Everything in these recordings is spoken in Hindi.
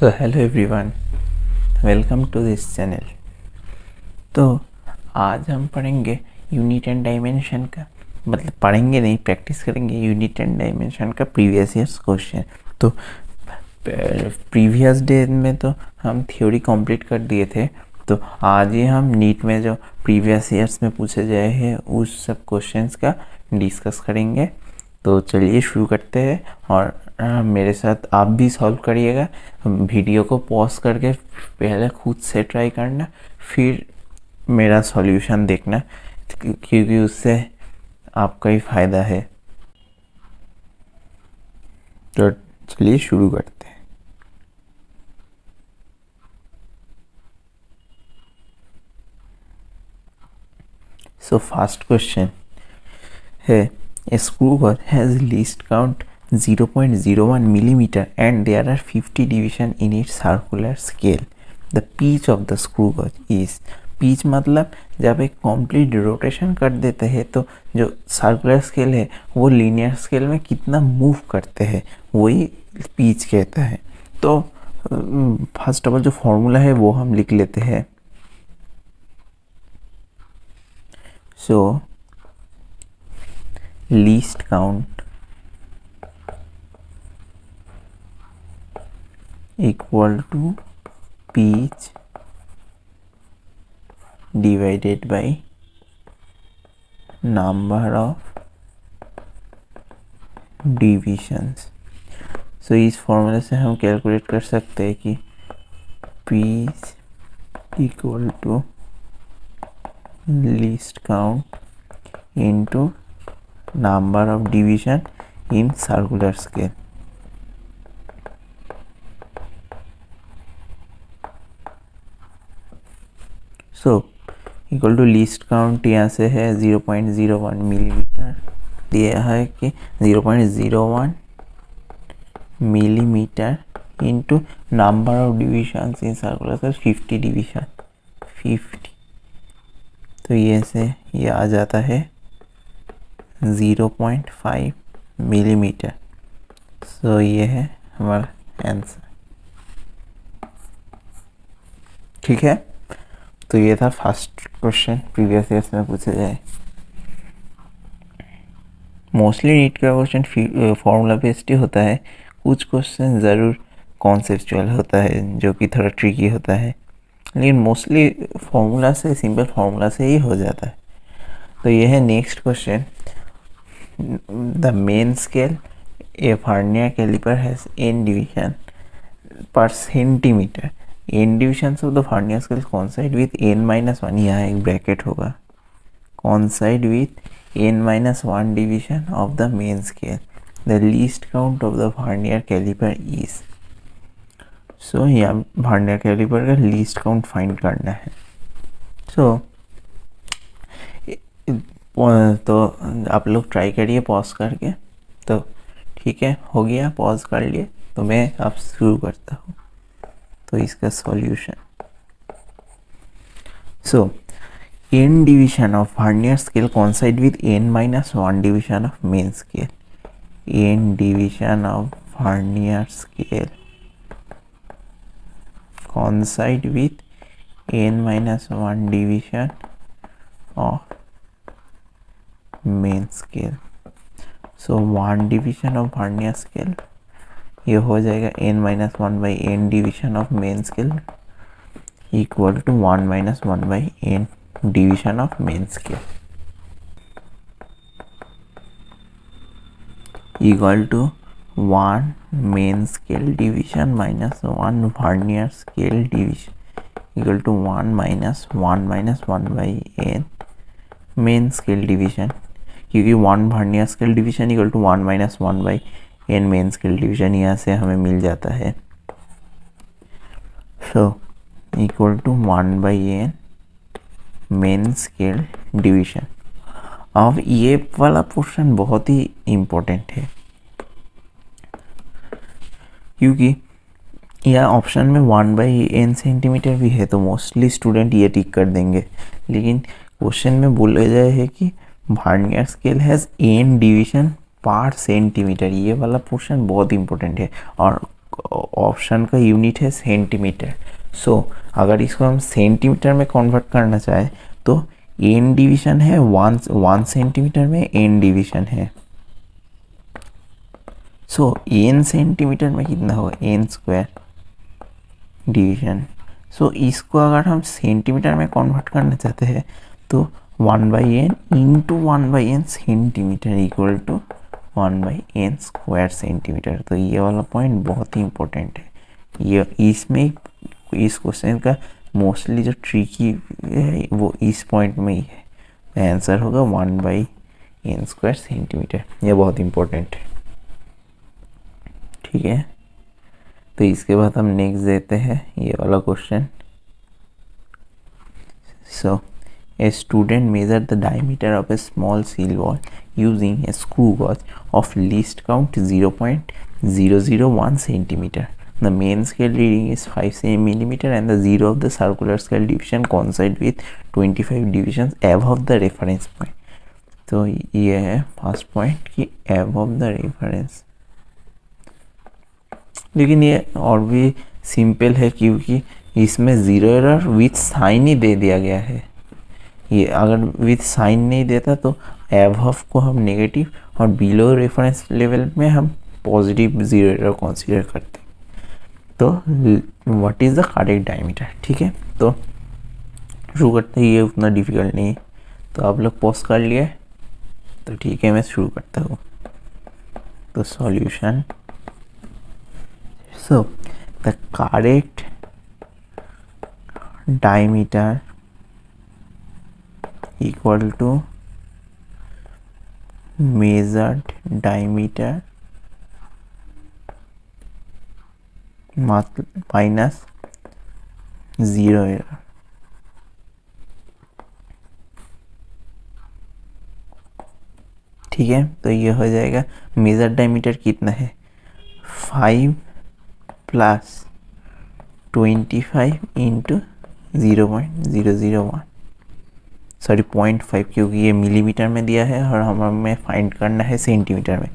So hello everyone, welcome to this channel. तो आज हम पढ़ेंगे यूनिट एंड डायमेंशन का, मतलब पढ़ेंगे नहीं, प्रैक्टिस करेंगे यूनिट एंड डायमेंशन का प्रीवियस ईयर्स क्वेश्चन। तो प्रीवियस डे में तो हम थ्योरी कंप्लीट कर दिए थे, तो आज ही हम नीट में जो प्रीवियस ईयर्स में पूछे गए हैं उस सब क्वेश्चंस का डिस्कस करेंगे। तो चलिए शुरू करते हैं, और मेरे साथ आप भी सॉल्व करिएगा। वीडियो को पॉज करके पहले खुद से ट्राई करना, फिर मेरा सॉल्यूशन देखना, क्योंकि उससे आपका ही फ़ायदा है। तो चलिए शुरू करते हैं। सो फर्स्ट क्वेश्चन है, a screw bar has least count 0.01 millimeter and there are 50 division in its circular scale. The pitch of the screw gauge is, pitch मतलब जब एक कंप्लीट रोटेशन कर देते हैं तो जो सर्कुलर स्केल है वो लीनियर स्केल में कितना मूव करते हैं वही pitch कहता है। तो फर्स्ट ऑफ ऑल जो फॉर्मूला है वो हम लिख लेते हैं। सो least count equal to pitch divided by number of divisions। सो इस फॉर्मूले से हम कैलकुलेट कर सकते हैं कि pitch equal to least count into number of division in circular scale। So equal to least count यहाँ से है 0.01 मिलीमीटर, दिया है कि 0.01 millimetre into number of division in circular scale 50 division 50। तो ये से ये आ जाता है 0.5 मिलीमीटर। सो ये है हमारा आंसर। ठीक है, तो ये था फर्स्ट क्वेश्चन प्रीवियस ईयर्स में पूछे जाए। मोस्टली नीट का क्वेश्चन फॉर्मूला बेस्ड ही होता है, कुछ क्वेश्चन ज़रूर कॉन्सेप्चुअल होता है जो कि थोड़ा ट्रिकी होता है, लेकिन मोस्टली फॉर्मूला से, सिंपल फॉर्मूला से ही हो जाता है। तो ये है next question. The main scale a vernier calliper has n division per centimetre. n divisions of the vernier scale coincide with n-1, यहाँ एक ब्रैकेट होगा, coincide with n-1 division of the main scale. The least count of the vernier calliper is. So यहाँ वर्नियर कैलिपर का लीस्ट काउंट फाइंड करना है। तो आप लोग ट्राई करिए पॉज करके। तो ठीक है, हो गया, पॉज कर लिए, तो मैं अब शुरू करता हूँ। तो इसका solution, so n division of vernier scale coincide with n-1 division of main scale. n division of vernier scale coincide with n-1 division of main scale. So 1 division of vernier scale ये हो जाएगा n-1 by n division of main scale equal to 1-1 by n division of main scale equal to 1 main scale division minus 1 vernier scale division equal to 1-1 by n main scale division, क्योंकि 1 vernier scale division equal to 1-1 by n main scale division यहाँ से हमें मिल जाता है। So equal to 1/n main scale division. अब ये वाला पोर्शन बहुत ही इम्पोर्टेंट है, क्योंकि यह ऑप्शन में 1/n सेंटीमीटर भी है, तो मोस्टली स्टूडेंट ये टिक कर देंगे, लेकिन क्वेश्चन में बोला जाए है कि vernier scale has n division per centimetre. ये वाला पोर्शन बहुत इंपॉर्टेंट है, और ऑप्शन का यूनिट है सेंटीमीटर। सो अगर इसको हम सेंटीमीटर में कन्वर्ट करना चाहें तो एन डिवीजन है 1 सेंटीमीटर में एन डिवीजन है। सो एन सेंटीमीटर में कितना होगा, एन स्क्वायर डिवीजन। सो इसको अगर हम सेंटीमीटर में कन्वर्ट करना चाहते हैं तो 1/n into 1/n centimetre equal to 1/n square centimetre. तो ये वाला पॉइंट बहुत ही इंपॉर्टेंट है। ये इसमें इस क्वेश्चन का मोस्टली जो ट्रिकी है वो इस पॉइंट में ही है। आंसर होगा 1/n स्क्वायर सेंटीमीटर। ये बहुत इंपॉर्टेंट है, ठीक है। तो इसके बाद हम नेक्स्ट देते हैं ये वाला question. So a student measure the diameter of a small seal ball using a screw gauge of least count 0.001 centimetre. The main scale reading is 5 cm and the zero of the circular scale division coincide with 25 divisions above the reference point. तो ये है फर्स्ट पॉइंट कि above the reference, लेकिन ये और भी सिंपल है क्योंकि इसमें ज़ीरो एरर विथ साइन ही दे दिया गया है। ये अगर विथ साइन नहीं देता तो above को हम नेगेटिव और बिलो रेफरेंस लेवल में हम पॉजिटिव ज़ीरो एरर कंसीडर करते। तो what is the correct diameter, ठीक है। तो शुरू करते ही, ये उतना डिफिकल्ट नहीं है। तो आप लोग पॉज कर लिए, तो ठीक है मैं शुरू करता हूँ। तो solution, so the correct diameter equal to measured diameter minus zero error. ठीक है, तो ये हो जाएगा मेजर डायमीटर कितना है 5 प्लस 25 इंटू 0.001, सॉरी 0.5 क्योंकि ये मिलीमीटर में दिया है और हमें फाइंड करना है सेंटीमीटर में।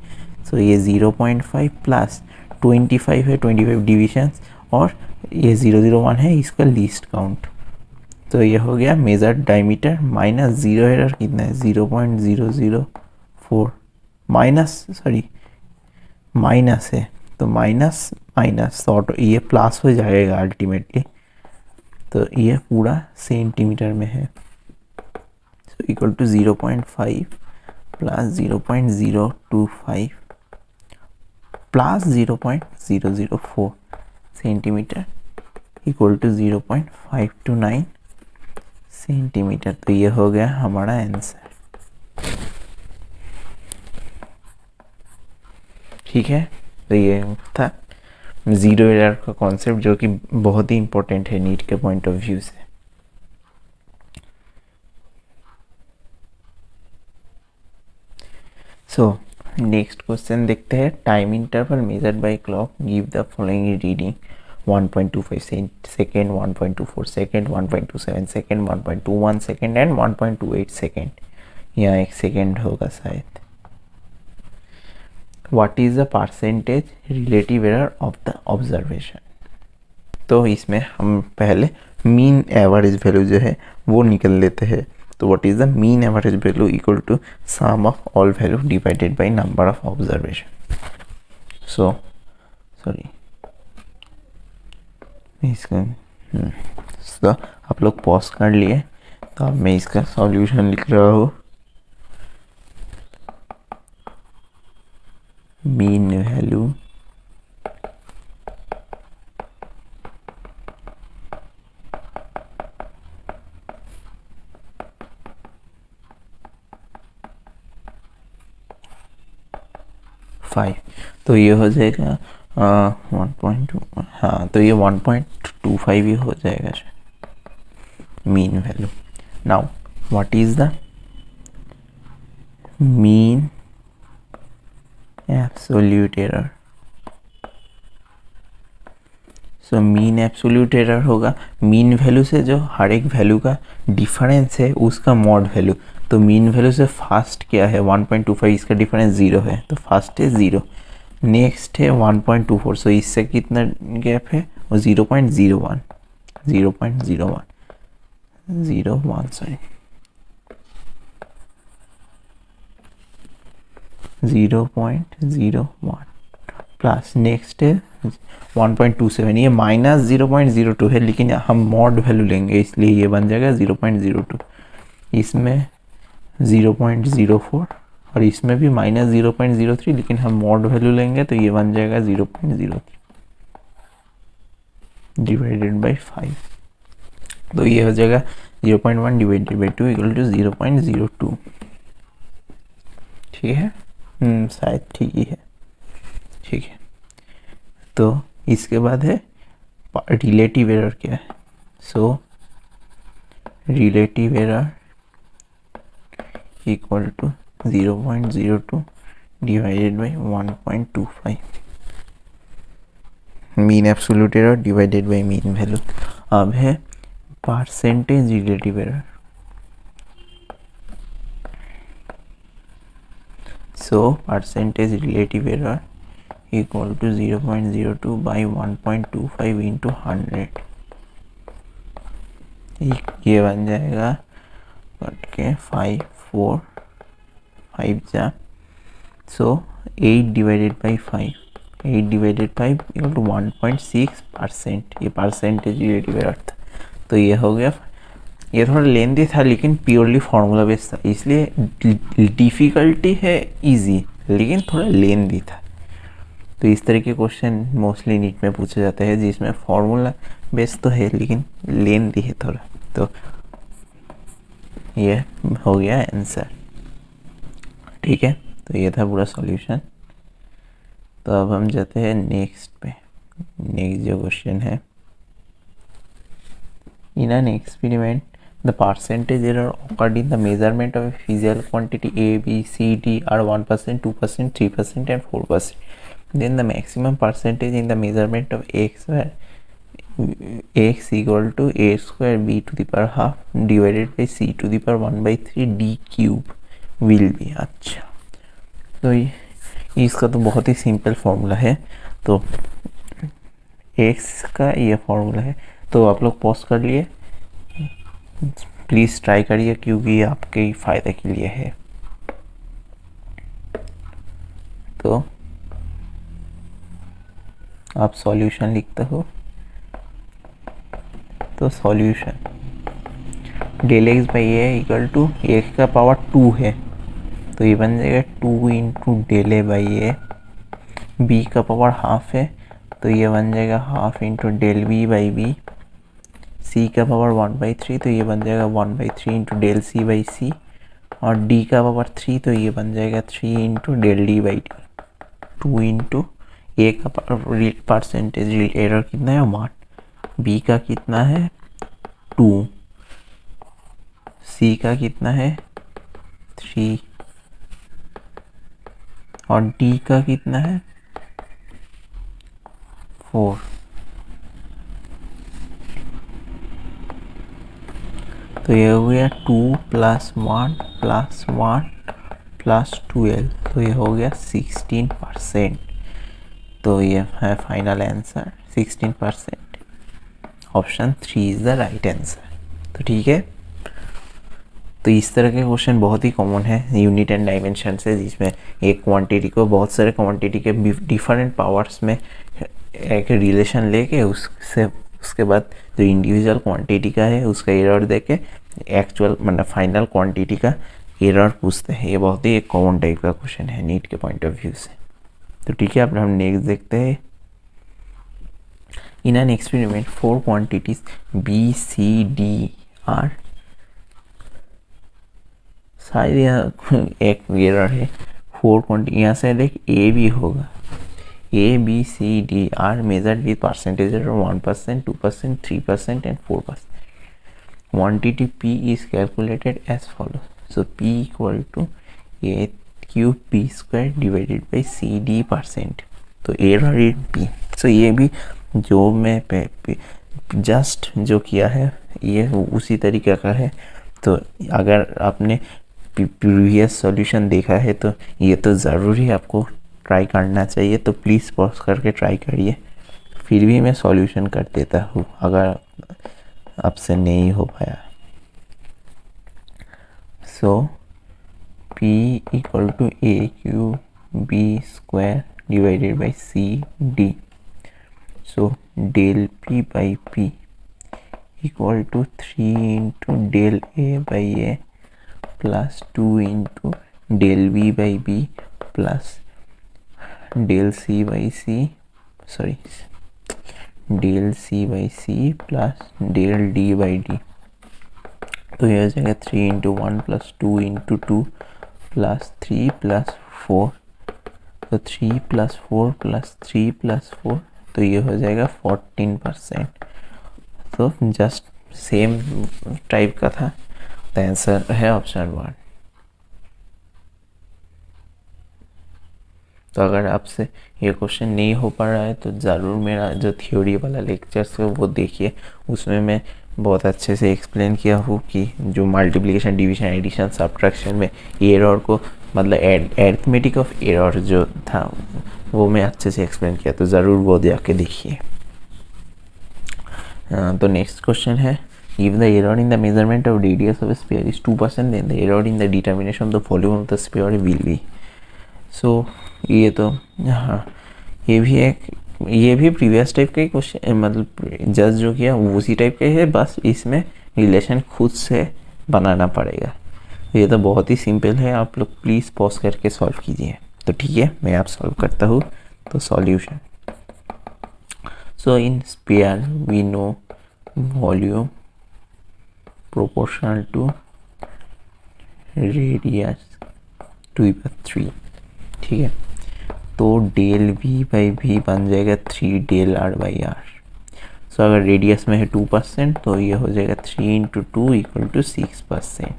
सो ये 0.5 प्लस 25 है, 25 डिविजन्स, और ये 001 है इसका लीस्ट काउंट। तो ये हो गया measure diameter minus zero error कितना है 0.004 माइनस है, तो माइनस तो ये प्लस हो जाएगा अल्टीमेटली। तो ये पूरा सेंटीमीटर में है, so equal to 0.5 plus 0.025 plus 0.004 centimetre equal to 0.529 centimetre. तो ये हो गया हमारा आंसर, ठीक है। तो ये था ज़ीरो एरर का कॉन्सेप्ट जो कि बहुत ही इम्पोर्टेंट है नीट के पॉइंट ऑफ व्यू से। सो नेक्स्ट क्वेश्चन देखते हैं। Time interval measured by clock give the following reading 1.25 second, 1.24 second, 1.27 second, 1.21 second and 1.28 second. यहाँ एक सेकेंड होगा शायद। What is the percentage relative error of the observation. तो इसमें हम पहले मीन एवरेज वैल्यू जो है वो निकल लेते हैं। तो what is the mean average value equal to sum of all value divided by number of observation. So sorry इसका तो आप लोग पॉज कर लिए, तो अब मैं इसका सॉल्यूशन लिख रहा हूँ। मीन वैल्यू तो ये हो जाएगा 1.2, हाँ तो ये 1.25 ही हो जाएगा mean value. Now what is the mean absolute error. So mean absolute error होगा मीन वैल्यू से जो हर एक वैल्यू का डिफरेंस है उसका मॉड वैल्यू। तो मीन वैल्यू से फास्ट क्या है 1.25, इसका डिफरेंस 0 है, तो फास्ट है 0। नेक्स्ट है 1.24, सो इससे कितना गैप है, और 0.01 सॉरी 0.01 प्लस नेक्स्ट है 1.27, ये माइनस 0.02 है, लेकिन हम मॉड वैल्यू लेंगे इसलिए ये बन जाएगा 0.02, इसमें 0.04 और इसमें भी माइनस 0.03, लेकिन हम मॉड वैल्यू लेंगे तो ये बन जाएगा 0.03 डिवाइडेड बाई 5, तो ये हो जाएगा 0.1 डिवाइडेड बाई 2 इक्वल टू 0.02। ठीक है, शायद ठीक ही है। ठीक है, तो इसके बाद है रिलेटिव एरर क्या है, so relative error equal to 0.02 divided by 1.25, mean absolute error divided by mean value. अब है percentage relative error, so percentage relative error equal to 0.02 by 1.25 into 100, ये बन जाएगा कट के 5 4 5 जा, सो 8 डिवाइडेड बाई 5 इक्वल टू 1.6%, ये परसेंटेज रिलेटिव एरर था। तो ये हो गया, ये थोड़ा लेंथी था लेकिन प्योरली फार्मूला बेस्ड था, इसलिए डिफ़िकल्टी है इजी लेकिन थोड़ा लेंथी था। तो इस तरह के क्वेश्चन मोस्टली नीट में पूछे जाते हैं जिसमें फार्मूला बेस्ड तो है लेकिन लेंथी है थोड़ा, तो ये हो गया आंसर। ठीक है, तो ये था पूरा सॉल्यूशन। तो अब हम जाते हैं नेक्स्ट पे। नेक्स्ट जो क्वेश्चन है, इन an experiment the percentage error occurred in the measurement of a physical quantity A, B, C, D are 1%, 2%, 3% and 4%. Then the maximum percentage in the measurement of x where x equal to a square b to the power half divided by c to the power 1/3 d cube will be। अच्छा, तो इसका तो बहुत ही सिंपल फॉर्मूला है, तो x का ये फॉर्मूला है, तो आप लोग पॉज कर लिए, प्लीज़ ट्राई करिए क्योंकि ये आपके फ़ायदे के लिए है। तो आप सॉल्यूशन लिखते हो, तो solution del x by A equal to x का पावर 2 है, तो ये बन जाएगा 2 into del A by A. B का पावर हाफ है, तो ये बन जाएगा half into del B by B. सी का पावर 1/3, तो ये बन जाएगा 1/3 इंटू डेल सी बाई सी। और डी का पावर 3, तो ये बन जाएगा 3 into del d by d. 2 into a का परसेंटेज एरर कितना है 1, बी का कितना है 2, सी का कितना है 3 और डी का कितना है 4। तो ये हो गया 2 + 1 + 1 + 12, तो ये हो गया 16%। तो ये है final answer 16%। Option 3 is the right answer. तो ठीक है, तो इस तरह के क्वेश्चन बहुत ही कॉमन है यूनिट एंड डायमेंशन से, जिसमें एक क्वांटिटी को बहुत सारे क्वांटिटी के डिफरेंट पावर्स में एक रिलेशन लेके उसके बाद जो इंडिविजुअल क्वांटिटी का है उसका एरर देके एक्चुअल मतलब फाइनल क्वांटिटी का एरर पूछते हैं। ये बहुत ही एक कॉमन टाइप का क्वेश्चन है नीट के पॉइंट ऑफ व्यू से। तो ठीक है, अब हम नेक्स्ट देखते हैं। In an experiment 4 quantities B C D are, शायद यहाँ एक एरर है 4 क्वांटिटी, यहाँ से देख ए भी होगा, A, B, C, D are measured with percentage error 1%, 2%, 3% and 4%. Quantity P is calculated as follows. So P equal to A cube B square divided by CD %. तो error in P. So ये भी जो मैं जस्ट जो किया है ये उसी तरीके का है। तो अगर आपने प्रीवियस सॉल्यूशन देखा है तो ये तो ज़रूरी आपको ट्राई करना चाहिए तो प्लीज़ पॉज करके ट्राई करिए। फिर भी मैं सॉल्यूशन कर देता हूँ अगर आपसे नहीं हो पाया। So P equal to AQB² divided by CD। So del P by P equal to 3 into del A by A plus 2 into del B by B plus del C by C, sorry del C by C plus del D by D। तो ये हो जाएगा 3 into 1 plus 2 into 2 plus 3 plus 4। तो 3 प्लस 4 प्लस 3 प्लस 4, तो ये हो जाएगा 14%। तो जस्ट सेम टाइप का था। तो आंसर है ऑप्शन 1। तो अगर आपसे ये क्वेश्चन नहीं हो पा रहा है तो ज़रूर मेरा जो थ्योरी वाला लेक्चर्स है वो देखिए, उसमें मैं बहुत अच्छे से एक्सप्लेन किया हूँ कि जो मल्टीप्लिकेशन, डिवीजन, एडिशन, सब्ट्रैक्शन में एरर को, मतलब एरिथमेटिक ऑफ एरर जो था वो मैं अच्छे से एक्सप्लेन किया, तो ज़रूर वो जाके देखिए। तो नेक्स्ट क्वेश्चन है, if the error in the measurement of radius of a sphere is 2%, then the error in the determination of the volume of the sphere will be। सो ये तो हाँ, ये भी प्रीवियस टाइप का ही क्वेश्चन, मतलब जस्ट जो किया वो उसी टाइप का है, बस इसमें रिलेशन खुद से बनाना पड़ेगा। ये तो बहुत ही सिंपल है, आप लोग प्लीज़ पॉज करके सॉल्व कीजिए। तो ठीक है, मैं आप सॉल्व करता हूँ। तो solution, so in sphere we know volume proportional to radius 2/3, ठीक है। तो डेल V बाई V बन जाएगा 3 डेल R बाई R। सो अगर रेडियस में है 2% तो ये हो जाएगा 3 इंटू 2 इक्वल टू 6%।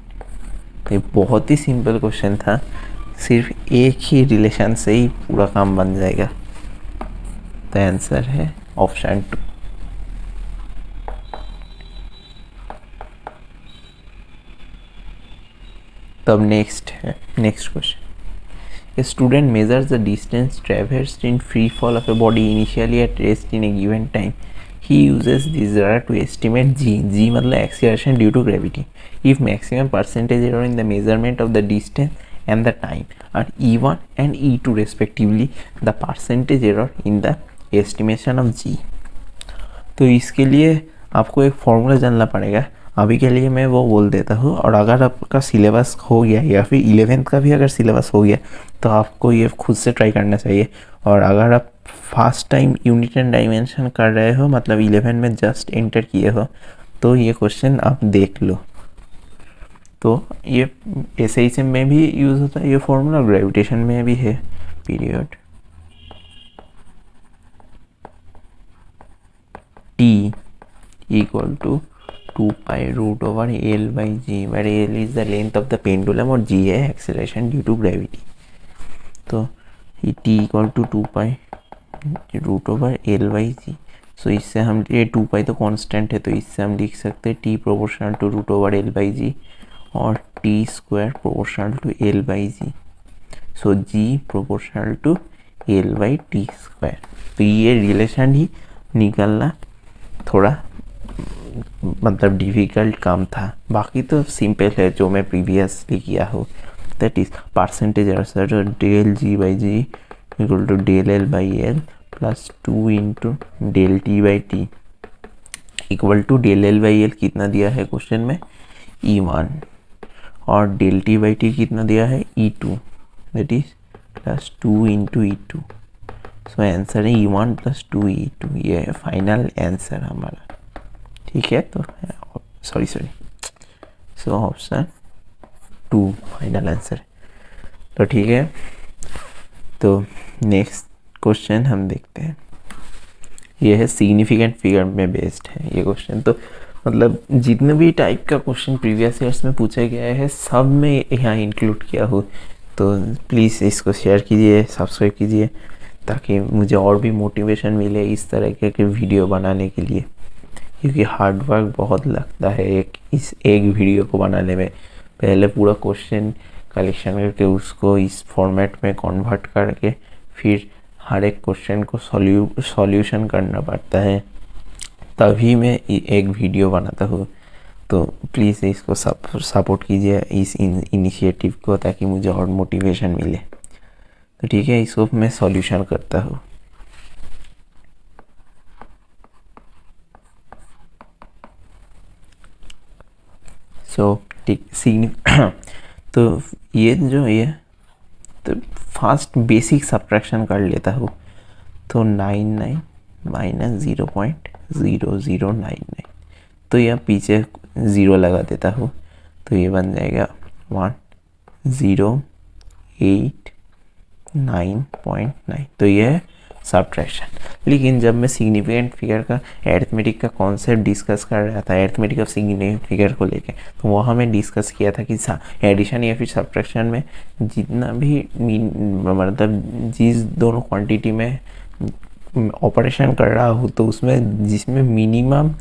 तो ये बहुत ही सिंपल क्वेश्चन था, सिर्फ एक ही रिलेशन से ही पूरा काम बन जाएगा। तो आंसर है ऑप्शन 2। तब next question, a student measures the distance traversed in free fall of a body initially at rest in a given time. He uses this data to estimate g मतलब acceleration due to gravity. If maximum percentage error in the measurement of the distance and the time are E1 and E2 respectively, the percentage error in the estimation of g। तो इसके लिए आपको एक फॉर्मूला जानना पड़ेगा। अभी के लिए मैं वो बोल देता हूँ, और अगर आपका सिलेबस हो गया या फिर 11th का भी अगर सिलेबस हो गया तो आपको ये खुद से ट्राई करना चाहिए। और अगर आप first time unit and dimension कर रहे हो, मतलब 11 में जस्ट एंटर किए हो, तो ये क्वेश्चन आप देख लो। तो ये SISM में भी यूज़ होता है ये फॉर्मूला, ग्रेविटेशन में भी है। Period T equal to 2 pi root over L by G, where L is the length of the pendulum और G है acceleration due to gravity। तो ये T equal to 2 pi root over L by G। So इससे हम, ये 2 pi तो कांस्टेंट है, तो इससे हम लिख सकते हैं T proportional to root over L by G और T square proportional to L by G। So G proportional to L by T square. तो ये रिलेशन ही निकालना थोड़ा मतलब डिफ़िकल्ट काम था, बाकी तो सिंपल है जो मैं प्रीवियसली किया हूँ। That is percentage error sir, del G by G equal to del L by L plus 2 into del T by T equal to del L by L कितना दिया है क्वेश्चन में, E1, और डेल T बाई T कितना दिया है, E2, that is plus 2 into E2। So answer है E1 प्लस 2 E2। ये है फाइनल आंसर हमारा, ठीक है। तो sorry so option 2 final answer. तो ठीक है, तो नेक्स्ट क्वेश्चन हम देखते हैं। ये है सिग्निफिकेंट फिगर में बेस्ड है ये क्वेश्चन। तो मतलब जितने भी टाइप का क्वेश्चन प्रीवियस ईयर्स में पूछा गया है सब में यहाँ इंक्लूड किया हो। तो प्लीज़ इसको शेयर कीजिए, सब्सक्राइब कीजिए, ताकि मुझे और भी मोटिवेशन मिले इस तरह के वीडियो बनाने के लिए, क्योंकि हार्ड वर्क बहुत लगता है एक वीडियो को बनाने में। पहले पूरा क्वेश्चन कलेक्शन करके उसको इस फॉर्मेट में कन्वर्ट करके फिर हर एक क्वेश्चन को सॉल्यूशन करना पड़ता है, तभी मैं एक वीडियो बनाता हूँ। तो प्लीज़ इसको सपोर्ट कीजिए इस इनिशिएटिव को, ताकि मुझे और मोटिवेशन मिले। तो ठीक है, इसको मैं सॉल्यूशन करता हूँ। ठीक तो ये तो फास्ट बेसिक सब्ट्रैक्शन कर लेता हूँ। तो 99 माइनस 0.0099, तो यह पीछे 0 लगा देता हूँ, तो ये बन जाएगा 1089.9। तो ये है सब्ट्रैक्शन। लेकिन जब मैं सिग्निफिकेंट फिगर का अरिथमेटिक का कॉन्सेप्ट डिस्कस कर रहा था, अरिथमेटिक ऑफ सिग्निफिकेंट फिगर को लेके, तो वहाँ मैं डिस्कस किया था कि एडिशन या फिर सब्ट्रैक्शन में जितना भी मतलब जिस दोनों क्वांटिटी में ऑपरेशन कर रहा हूँ, तो उसमें जिसमें minimum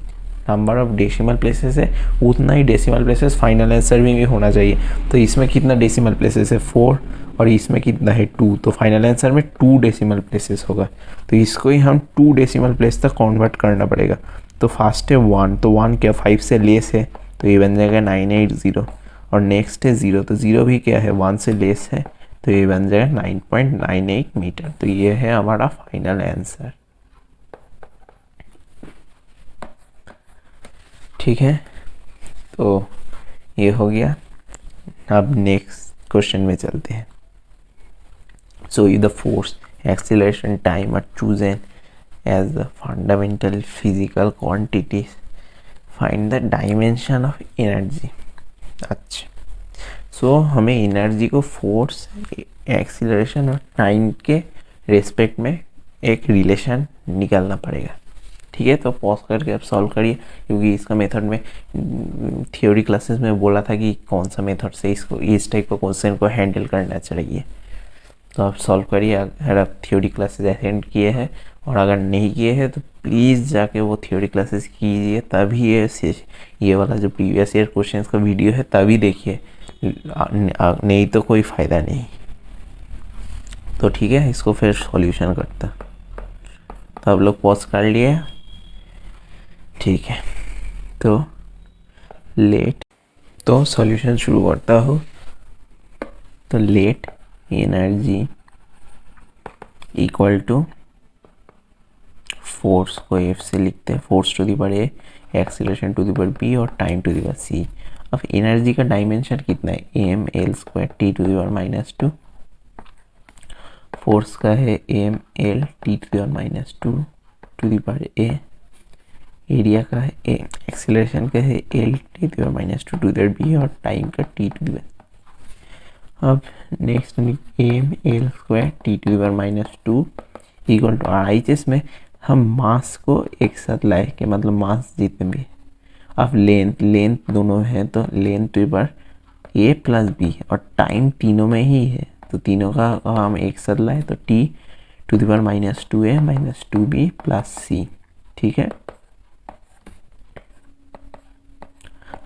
number of decimal places है, उतना ही डेसिमल प्लेसेस फाइनल आंसर में भी होना चाहिए। तो इसमें कितना डेसिमल प्लेसेस है 4, और इसमें कितना है 2, तो फाइनल आंसर में 2 डेसिमल प्लेसेस होगा। तो इसको ही हम 2 डेसिमल प्लेस तक कन्वर्ट करना पड़ेगा। तो फर्स्ट है 1, तो 1 क्या 5 से लेस है, तो ये बन जाएगा 980। और नेक्स्ट है 0, तो 0 भी क्या है 1 से लेस है, तो ये बन जाएगा 9.98 मीटर। तो ये है हमारा फाइनल आंसर। ठीक है, तो ये हो गया। अब नेक्स्ट क्वेश्चन में चलते हैं। So the force, acceleration, time are chosen as the fundamental physical quantities. Find the dimension of energy. अच्छा, सो हमें एनर्जी को फोर्स, एक्सीलरेशन और टाइम के रेस्पेक्ट में एक रिलेशन निकालना पड़ेगा। ठीक है, तो पॉज करके आप सॉल्व करिए, क्योंकि इसका मेथड में थ्योरी क्लासेस में बोला था कि कौन सा मेथड से इसको इस टाइप का क्वेश्चन को हैंडल करना चाहिए। तो आप सॉल्व करिए अगर आप थ्योरी क्लासेस अटेंड किए हैं, और अगर नहीं किए हैं तो प्लीज़ जाके वो थ्योरी क्लासेस कीजिए, तभी ये वाला जो प्रीवियस ईयर क्वेश्चंस का वीडियो है तभी देखिए, नहीं तो कोई फ़ायदा नहीं। तो ठीक है, इसको फिर सॉल्यूशन करता। तो आप लोग पॉज कर लिए, ठीक है। तो तो सॉल्यूशन शुरू करता हूँ। तो let energy equal to force को एफ से लिखते हैं, force to the power a, acceleration to the power B, और time to the power c. अब एनर्जी का डायमेंशन कितना है, M L square T to the power -2। Force का है M L T to the power -2 to the power a. Area का है एक्सीलरेशन का है L T to the power -2 to the power B, और टाइम का टी टू दी पावर। अब next M L square T to the power -2 equal to RHS में हम मास को एक साथ लाए के, मतलब मास जितने भी। अब लेंथ दोनों है, तो length to the power a plus b, और टाइम तीनों में ही है, तो तीनों का हम एक साथ लाए, तो t to the power -2a -2b plus c. ठीक है,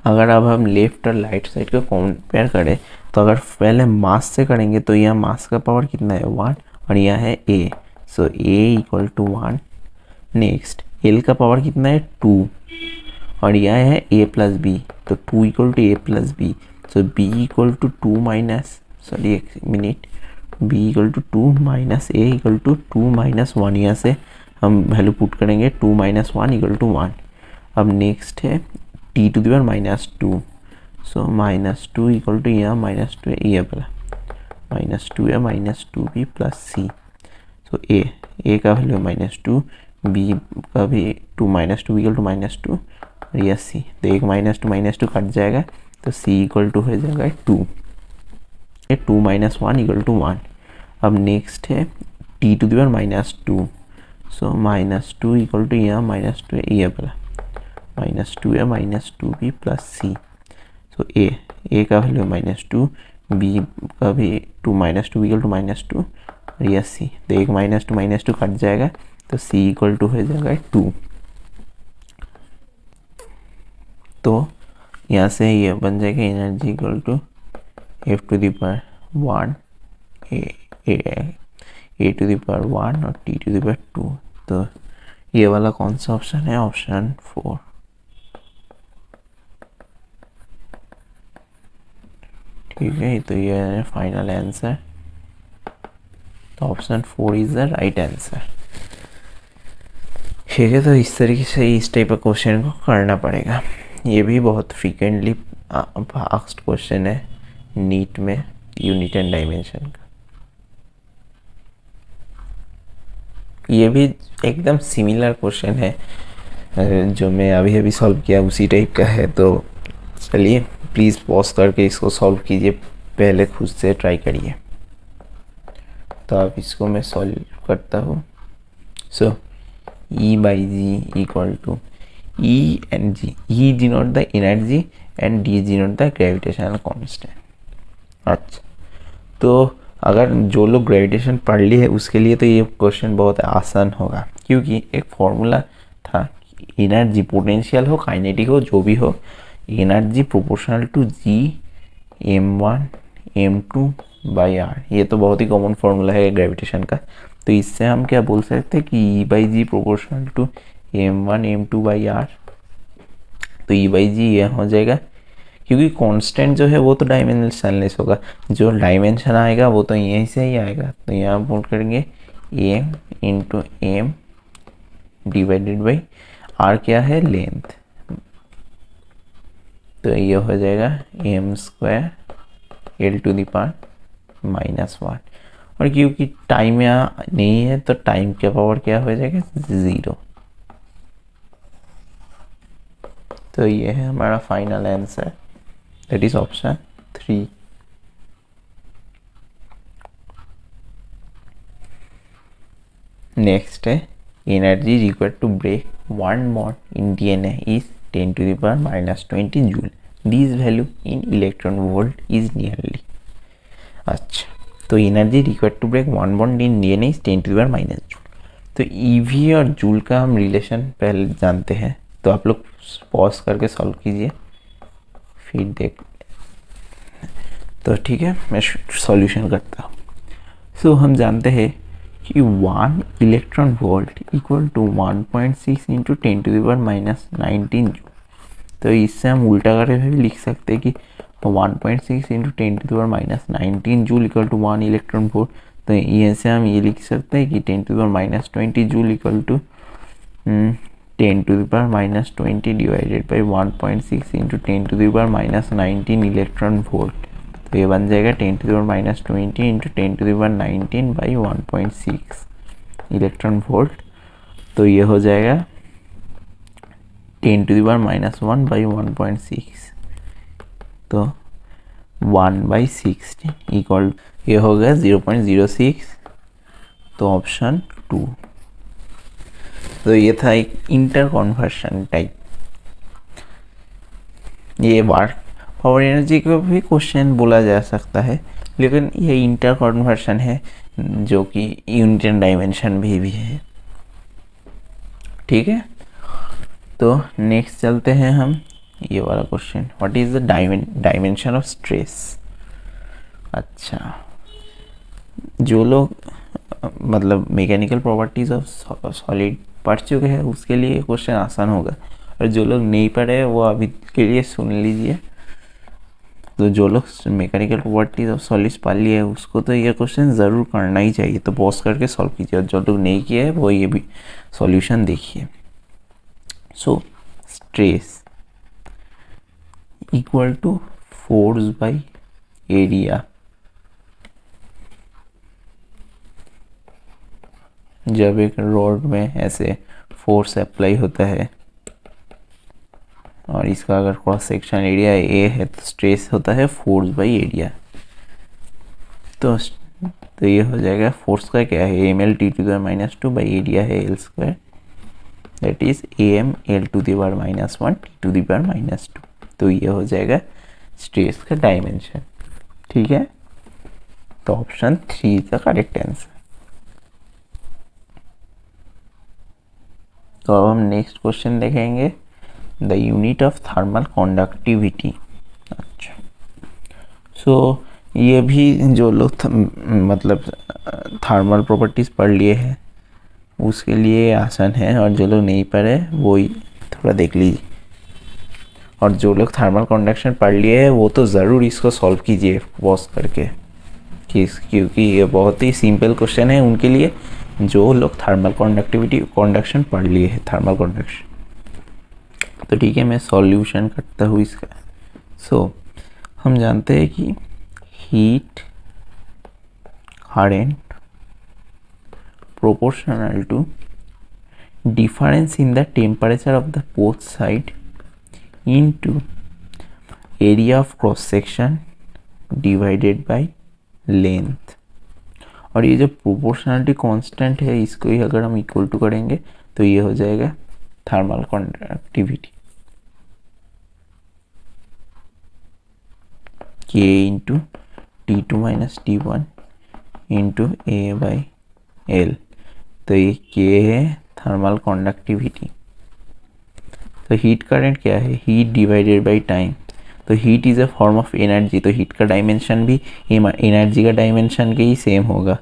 अगर अब हम लेफ्ट और राइट साइड को कंपेयर करें, तो अगर पहले मास से करेंगे तो यह मास का पावर कितना है 1, और यह है a, so a equal to 1। Next l का पावर कितना है 2, और यह है a प्लस बी, तो 2 equal to a plus b, so b equal to 2 minus, sorry एक minute, b equal to 2 minus a equal to 2 minus 1, यहाँ से हम वैल्यू पुट करेंगे 2 माइनस 1 इक्वल टू 1। अब नेक्स्ट है T to the power -2, so -2 equal to यहाँ -2 ये वाला -2a -2b प्लस सी। सो ए का वैल्यू -2, बी का भी 2 -2 इक्वल टू -2, और यह सी, तो एक -2 कट जाएगा, तो सी इक्वल टू हो जाएगा 2। 2 माइनस 1 इक्वल टू 1। अब नेक्स्ट है T to the power -2, so -2 equal to यहाँ -2 ये वाला -2a -2b प्लस सी। सो ए का वैल्यू -2, बी का भी 2 -2 इक्वल टू -2, और यह सी, तो एक -2 कट जाएगा, तो सी इक्वल टू हो जाएगा 2। तो यहाँ से ये बन जाएगा energy equal to F to the power 1 a to the power 1 और टी टू द पावर 2। तो ये वाला कौन सा ऑप्शन है? ऑप्शन 4। ठीक है, तो ये है फाइनल आंसर। तो option 4 is the right answer. ठीक है, तो इस तरीके से इस टाइप का क्वेश्चन को करना पड़ेगा। ये भी बहुत फ्रीक्वेंटली आस्क्ड क्वेश्चन है नीट में, यूनिट एंड डायमेंशन का। ये भी एकदम सिमिलर क्वेश्चन है जो मैं अभी अभी सॉल्व किया, उसी टाइप का है। तो चलिए प्लीज़ पॉज करके इसको सॉल्व कीजिए, पहले खुद से ट्राई करिए। तो अब इसको मैं सॉल्व करता हूँ। सो E by G equal to E and G. E denote the energy and D denote the gravitational constant. अच्छा, तो अगर जो लोग ग्रेविटेशन पढ़ ली है उसके लिए तो ये क्वेश्चन बहुत आसान होगा, क्योंकि एक फॉर्मूला था, एनर्जी पोटेंशियल हो काइनेटिक हो जो भी हो, energy proportional to G m1 m2 by r. ये तो बहुत ही कॉमन फॉर्मूला है ग्रेविटेशन का। तो इससे हम क्या बोल सकते हैं कि E by G proportional to m1 m2 by r. तो E बाई जी ये हो जाएगा, क्योंकि कांस्टेंट जो है वो तो डायमेंशनलेस होगा, जो डायमेंशन आएगा वो तो यहीं से ही आएगा। तो यहाँ बोल करेंगे m into m divided by r क्या है? लेंथ। तो ये हो जाएगा m square L to the power -1। और क्योंकि टाइम यहाँ नहीं है तो टाइम का पावर क्या हो जाएगा? 0। तो ये है हमारा final answer, that is option 3। Next है energy required to break 1 bond in DNA is 10 to the power -20 joule. This value in electron volt is nearly. अच्छा, तो energy required to break 1 bond in DNA is 10 to the power -joule. तो ईवी और जूल का हम रिलेशन पहले जानते हैं, तो आप लोग पॉज करके सॉल्व कीजिए फिर देख। तो ठीक है, मैं सॉल्यूशन करता हूँ। सो हम जानते हैं कि 1 electron volt equal to 1.6 into 10 to the power -19 joule. तो इससे हम उल्टा करके भी लिख सकते हैं कि 1.6 into 10 to the power -19 joule equal to 1 electron volt. तो यहाँ से हम ये लिख सकते हैं कि 10 to the power -20 joule equal to 10 to the power -20 divided by 1.6 into 10 to the power -19 electron volt. तो ये बन जाएगा 10 to the power -20 into 10 to the power 19 by 1.6 electron volt. तो ये हो जाएगा 10 to the power -1 बाई 1.6, तो 1/16 इक्वल, ये हो गया 0.06। तो ऑप्शन 2। तो ये था एक इंटर कन्वर्शन टाइप। ये वर्क पावर एनर्जी को भी क्वेश्चन बोला जा सकता है, लेकिन ये इंटर कन्वर्शन है जो कि यूनिट एंड डायमेंशन भी है। ठीक है, तो नेक्स्ट चलते हैं हम ये वाला question, what is the dimension of stress. अच्छा, जो लोग मतलब मैकेनिकल प्रॉपर्टीज ऑफ सॉलिड पढ़ चुके हैं उसके लिए क्वेश्चन आसान होगा, और जो लोग नहीं पढ़े वो अभी के लिए सुन लीजिए। तो जो लोग मैकेनिकल प्रॉपर्टीज ऑफ सॉलिड्स पढ़ लिए है उसको तो ये क्वेश्चन ज़रूर करना ही चाहिए, तो पॉज करके सॉल्व कीजिए। और जो लोग नहीं किए हैं वो ये भी सॉल्यूशन देखिए। So stress equal to force by area. जब एक रॉड में ऐसे फोर्स अप्लाई होता है और इसका अगर क्रॉस सेक्शन एरिया ए है तो स्ट्रेस होता है फोर्स बाई एरिया। तो ये हो जाएगा, फोर्स का क्या है? M L T to the power -2 by area है L square, that is M L to the power -1 T to the power -2। तो ये हो जाएगा स्ट्रेस का डायमेंशन। ठीक है, तो option 3 is the correct answer. तो अब हम नेक्स्ट क्वेश्चन देखेंगे, the unit of thermal conductivity. अच्छा, सो ये भी जो लोग मतलब थर्मल प्रॉपर्टीज़ पढ़ लिए हैं उसके लिए आसान है, और जो लोग नहीं पढ़े वो ही थोड़ा देख लीजिए। और जो लोग थर्मल कंडक्शन पढ़ लिए हैं वो तो ज़रूर इसको सॉल्व कीजिए पॉज करके, क्योंकि ये बहुत ही सिंपल क्वेश्चन है उनके लिए जो लोग थर्मल कंडक्शन पढ़ लिए हैं, थर्मल कंडक्शन। तो ठीक है, मैं सॉल्यूशन करता हूँ इसका। हम जानते हैं कि heat current proportional to difference in the temperature of the both side into area of cross section divided by length। और ये जो प्रोपोर्शनलिटी कांस्टेंट है इसको ही अगर हम इक्वल टू करेंगे तो ये हो जाएगा thermal conductivity K into T2 minus T1 into A by L। तो ये K है थर्मल कंडक्टिविटी। तो हीट करंट क्या है, हीट डिवाइडेड बाई टाइम। तो heat is a form of energy, तो हीट का डायमेंशन भी एनर्जी का डायमेंशन के ही सेम होगा।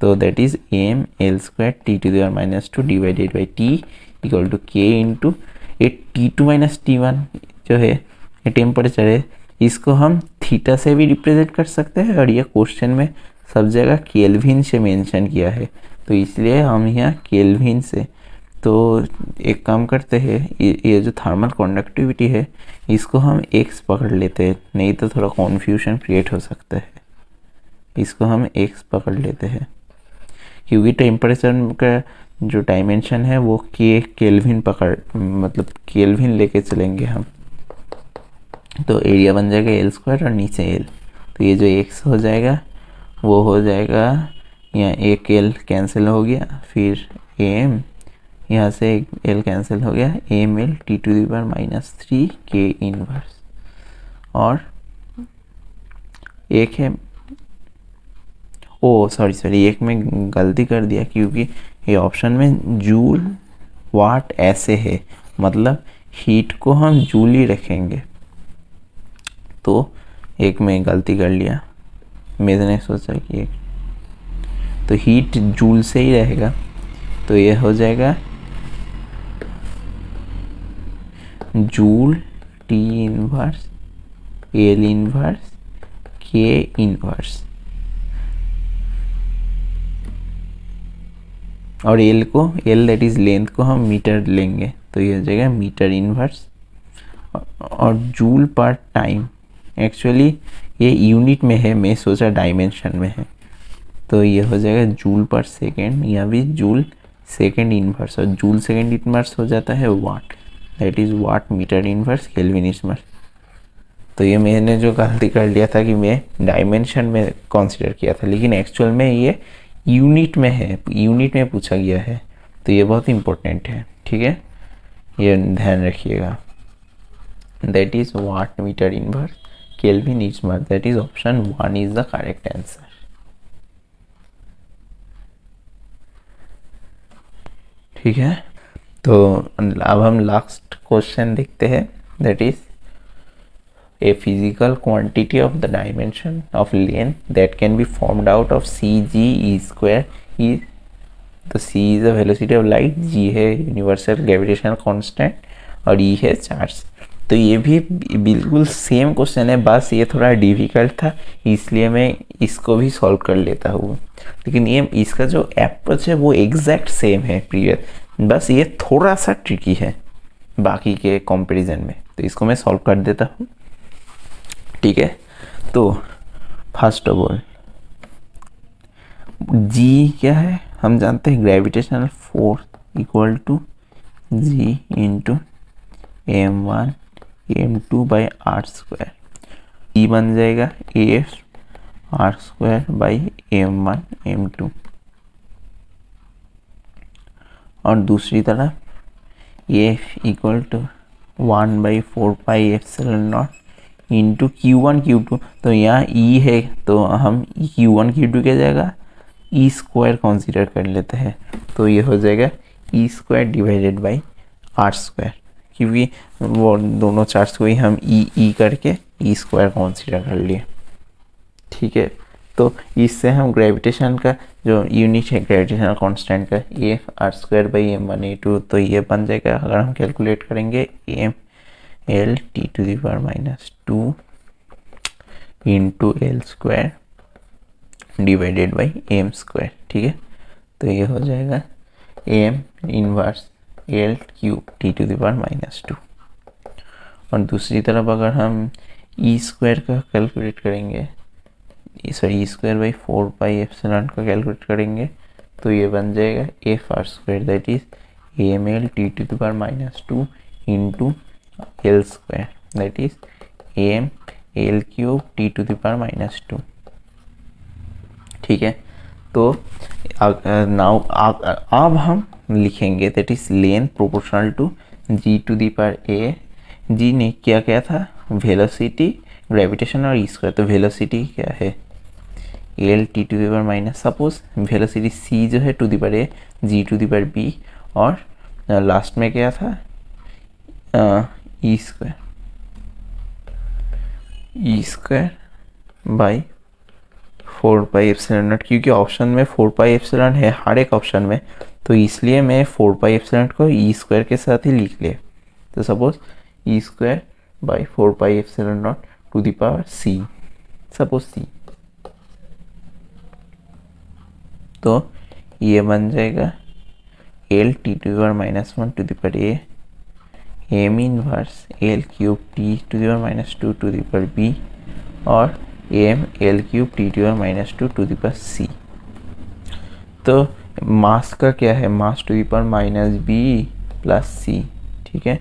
तो that is M L square T to the power minus 2 divided by T equal to K into A T2 minus T1 जो है ये टेम्परेचर है, इसको हम थीटा से भी रिप्रेजेंट कर सकते हैं, और ये क्वेश्चन में सब जगह केल्विन से मेंशन किया है तो इसलिए हम यहाँ केल्विन से। तो एक काम करते हैं, ये जो थर्मल कंडक्टिविटी है इसको हम x पकड़ लेते हैं, नहीं तो थोड़ा कन्फ्यूजन क्रिएट हो सकता है। इसको हम x पकड़ लेते हैं क्योंकि टेम्परेचर का जो डायमेंशन है वो केल्विन मतलब केल्विन लेके चलेंगे हम। तो एरिया बन जाएगा एल स्क्वायर और नीचे एल, तो ये जो x हो जाएगा वो हो जाएगा, यहाँ एक एल कैंसिल हो गया, फिर एम यहाँ से एल कैंसिल हो गया, M L T to the power minus 3 K inverse. और एक है सॉरी एक में गलती कर दिया क्योंकि ये ऑप्शन में जूल वाट ऐसे है, मतलब हीट को हम जूल ही रखेंगे, तो एक में गलती कर लिया। मैंने सोचा कि एक तो हीट जूल से ही रहेगा, तो ये हो जाएगा joule T inverse L inverse के इनवर्स, और एल दैट इज लेंथ को हम मीटर लेंगे, तो ये हो जाएगा मीटर इनवर्स। और जूल पर टाइम एक्चुअली ये यूनिट में है, मैं सोचा डायमेंशन में है, तो ये हो जाएगा जूल पर सेकेंड, या भी जूल सेकेंड इनवर्स, और जूल सेकेंड इनवर्स हो जाता है watt, that is watt metre inverse kelvin inverse. तो ये मैंने जो गलती कर लिया था कि मैं डायमेंशन में कंसीडर किया था, लेकिन एक्चुअल में ये यूनिट में है, यूनिट में पूछा गया है, तो ये बहुत इंपॉर्टेंट है, ठीक है, ये ध्यान रखिएगा। That is watt metre inverse kelvin inverse, that is option 1 is the correct answer. ठीक है, तो अब हम लास्ट क्वेश्चन देखते हैं, that is a physical quantity of the dimension of length that can be formed out of cg e square e। तो c is the velocity of light, g है universal gravitational constant और e है चार्ज। तो ये भी बिल्कुल सेम क्वेश्चन है, बस ये थोड़ा डिफिकल्ट था इसलिए मैं इसको भी सॉल्व कर लेता हूँ, लेकिन ये इसका जो अप्रोच है वो एग्जैक्ट सेम है प्रीवियस, बस ये थोड़ा सा ट्रिकी है बाकी के कंपैरिजन में। तो इसको मैं सॉल्व कर देता हूँ, ठीक है। तो फर्स्ट ऑफ ऑल जी क्या है, हम जानते हैं gravitational force equal to G into m1 m2 by r square, ई बन जाएगा F r square by m1 m2, और दूसरी तरफ F equal to 1/4 pi epsilon naught into Q1 Q2। तो यहाँ E है तो हम Q1 Q2 क्या जाएगा E स्क्वायर कंसीडर कर लेते हैं, तो ये हो जाएगा E square divided by r square, क्योंकि वो दोनों चार्ज को ही हम E करके ई स्क्वायर कंसीडर कर लिए, ठीक है। तो इससे हम ग्रेविटेशन का जो यूनिट है ग्रेविटेशनल कांस्टेंट का a r square by m one a two, तो ये बन जाएगा अगर हम कैलकुलेट करेंगे M L T to the power minus two into L square divided by M square, ठीक है। तो ये हो जाएगा M inverse L cube T to the power minus two. और दूसरी तरफ अगर हम ई स्क्वायर का कैलकुलेट करेंगे, sorry E square by 4 pi epsilon का कैलकुलेट करेंगे, तो ये बन जाएगा F r square that is M L T to the power minus two into L square that is M L cube T to the power minus two, ठीक है। तो नाउ अब हम लिखेंगे that is length proportional to G to the power a. G ने क्या क्या था, वेलोसिटी, ग्रेविटेशन और ई स्क्वायर। तो वेलोसिटी क्या है L T to the power minus, suppose velocity c जो है to the power a, G to the power B, और लास्ट में क्या था e square, e square by 4 pi epsilon naught, क्योंकि ऑप्शन में 4 पाई एप्सिलॉन है हर एक ऑप्शन में, तो इसलिए मैं 4 पाई एप्सिलॉन को ई स्क्वायर के साथ ही लिख लिया। तो suppose E square by 4 pi epsilon not to the power C, suppose C, तो ये बन जाएगा L T to the power minus one to the power A, M inverse L cube T to the power minus two to the power B, और M L cube T to the power minus two to the power C. तो मास का क्या है, mass to the power minus b plus c, ठीक है।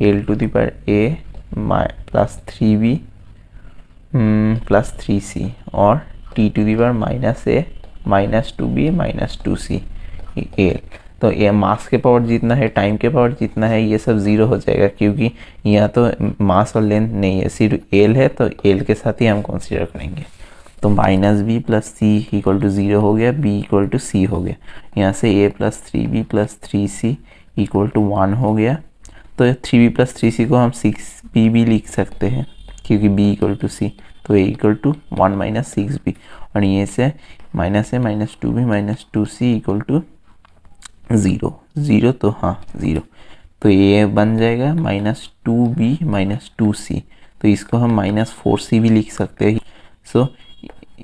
L to the power a plus 3b plus 3c, और T to the power minus a minus 2b minus 2c L. तो ये मास के पावर जितना है, टाइम के पावर जितना है, ये सब ज़ीरो हो जाएगा, क्योंकि यहाँ तो मास और लेंथ नहीं है, सिर्फ एल है, तो एल के साथ ही हम कंसीडर करेंगे। तो minus b plus c equal to zero हो गया, बी इक्वल टू सी हो गया, यहाँ से A plus 3b plus 3c equal to 1 हो गया। तो 3b प्लस 3c को हम 6b भी लिख सकते हैं, क्योंकि b इक्वल टू सी, तो a equal to 1 minus 6b, और ये से minus a minus 2b minus 2c equal to zero, zero तो हाँ ज़ीरो, तो ये बन जाएगा माइनस 2b माइनस 2c, तो इसको हम माइनस 4c भी लिख सकते हैं। सो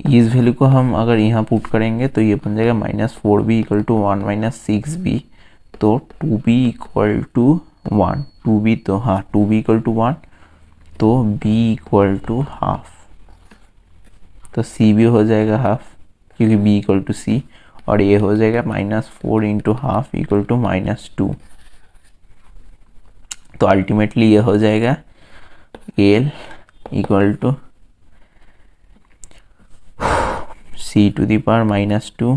इस वैल्यू को हम अगर यहाँ पुट करेंगे तो ये बन जाएगा minus 4b equal to 1 minus 6b, तो 2b इक्वल टू 1, 2b तो हाँ 2b इक्वल टू 1, तो b इक्वल टू हाफ, तो c भी हो जाएगा हाफ, क्योंकि b इक्वल टू c, और ये हो जाएगा minus 4 into half equal to minus 2। तो अल्टीमेटली ये हो जाएगा L equal to C to the power minus 2,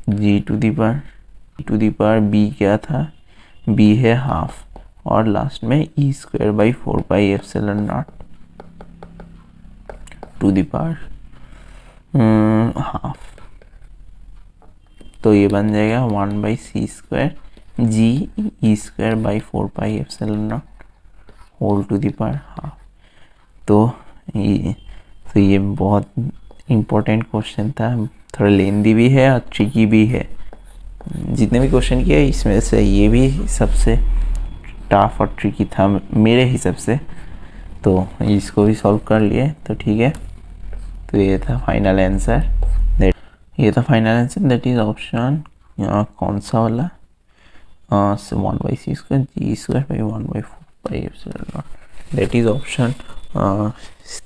G to the power B क्या था, बी है हाफ, और लास्ट में E square by 4 pi epsilon not to the power half. तो ये बन जाएगा 1 by C square G E square by 4 pi epsilon not whole to the power half. तो ये बहुत इम्पोर्टेंट क्वेश्चन था, थोड़ा लेंदी भी है और ट्रिकी भी है। जितने भी क्वेश्चन किए इसमें से ये भी सबसे टफ और ट्रिकी था मेरे हिसाब से, तो इसको भी सॉल्व कर लिए तो ठीक है। तो ये था final answer, that is option कौन सा वाला, 1 by C square G square by 1 by 4 pi epsilon not, that is option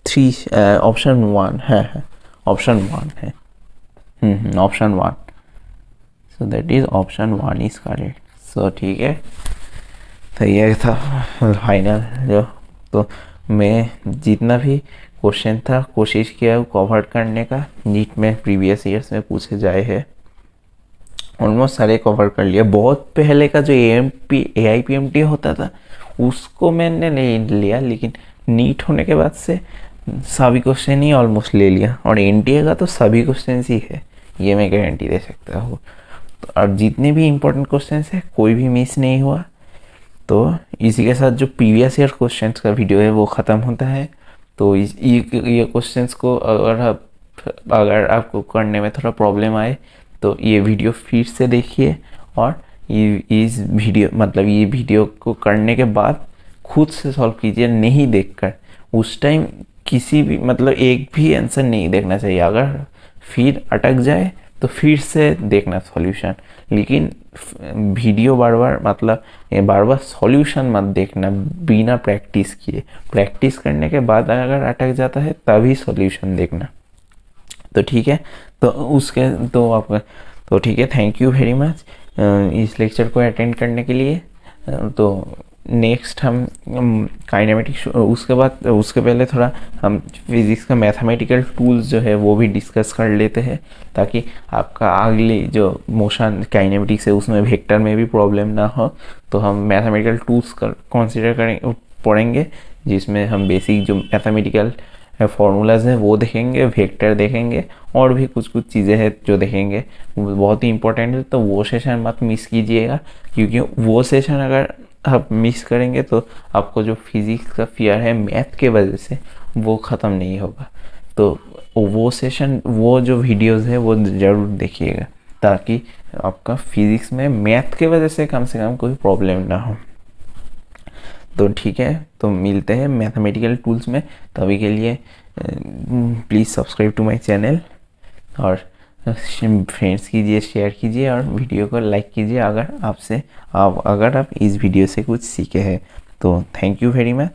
3, option 1 है, ऑप्शन 1 है, option 1, so that is option 1 is correct. So ठीक है, तो ये था फाइनल जो, तो मैं जितना भी क्वेश्चन था कोशिश किया वो कवर करने का, नीट में प्रीवियस ईयर्स में पूछे जाए हैं, ऑलमोस्ट सारे कवर कर लिया। बहुत पहले का जो AIPMT होता था उसको मैंने नहीं लिया, लेकिन नीट होने के बाद से सभी क्वेश्चन ही ऑलमोस्ट ले लिया, और NTA का तो सभी क्वेश्चन ही है, ये मैं गारंटी दे सकता हूँ। तो और जितने भी इम्पोर्टेंट क्वेश्चन है कोई भी मिस नहीं हुआ, तो इसी के साथ जो प्रीवियस ईयर क्वेश्चंस का वीडियो है वो ख़त्म होता है। तो ये क्वेश्चंस को अगर आपको करने में थोड़ा प्रॉब्लम आए तो ये वीडियो फिर से देखिए, और इस वीडियो मतलब ये वीडियो को करने के बाद खुद से सॉल्व कीजिए, नहीं देखकर। उस टाइम किसी भी मतलब एक भी आंसर नहीं देखना चाहिए। अगर फिर अटक जाए तो फिर से देखना सॉल्यूशन, लेकिन वीडियो बार बार मतलब बार बार सॉल्यूशन मत देखना बिना प्रैक्टिस किए। प्रैक्टिस करने के बाद अगर अटक जाता है तभी सॉल्यूशन देखना। तो ठीक है, तो उसके तो आपका तो ठीक है, थैंक यू वेरी मच इस लेक्चर को अटेंड करने के लिए। तो नेक्स्ट हम काइनेमेटिक्स, उसके पहले थोड़ा हम फिज़िक्स का मैथमेटिकल टूल्स जो है वो भी डिस्कस कर लेते हैं, ताकि आपका अगली जो मोशन काइनेमेटिक्स है उसमें वेक्टर में भी प्रॉब्लम ना हो। तो हम मैथमेटिकल टूल्स कंसिडर पढ़ेंगे, जिसमें हम बेसिक जो मैथमेटिकल फार्मूलाज हैं वो देखेंगे, वेक्टर देखेंगे, और भी कुछ कुछ चीज़ें हैं जो देखेंगे, वो बहुत ही इंपॉर्टेंट है। तो वो सेशन मत मिस कीजिएगा, क्योंकि वो सेशन अगर आप मिस करेंगे तो आपको जो फिज़िक्स का फियर है मैथ के वजह से वो ख़त्म नहीं होगा। तो वो सेशन, वो जो वीडियोस है वो ज़रूर देखिएगा, ताकि आपका फिज़िक्स में मैथ के वजह से कम कोई प्रॉब्लम ना हो। तो ठीक है, तो मिलते हैं मैथमेटिकल टूल्स में। तो अभी के लिए please subscribe to my channel, और फ्रेंड्स कीजिए, शेयर कीजिए, और वीडियो को लाइक कीजिए अगर आप इस वीडियो से कुछ सीखे हैं। तो thank you very much,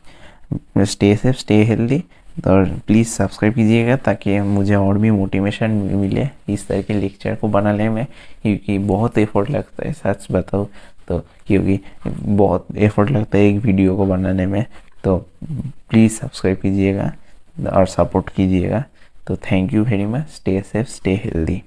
stay safe, stay healthy, और प्लीज़ सब्सक्राइब कीजिएगा ताकि मुझे और भी मोटिवेशन मिले इस तरह के लेक्चर को बनाने में, क्योंकि बहुत एफर्ट लगता है, सच बताऊँ तो, क्योंकि बहुत एफर्ट लगता है एक वीडियो को बनाने में। तो प्लीज़ सब्सक्राइब कीजिएगा और सपोर्ट कीजिएगा। तो thank you very much, stay safe, stay healthy.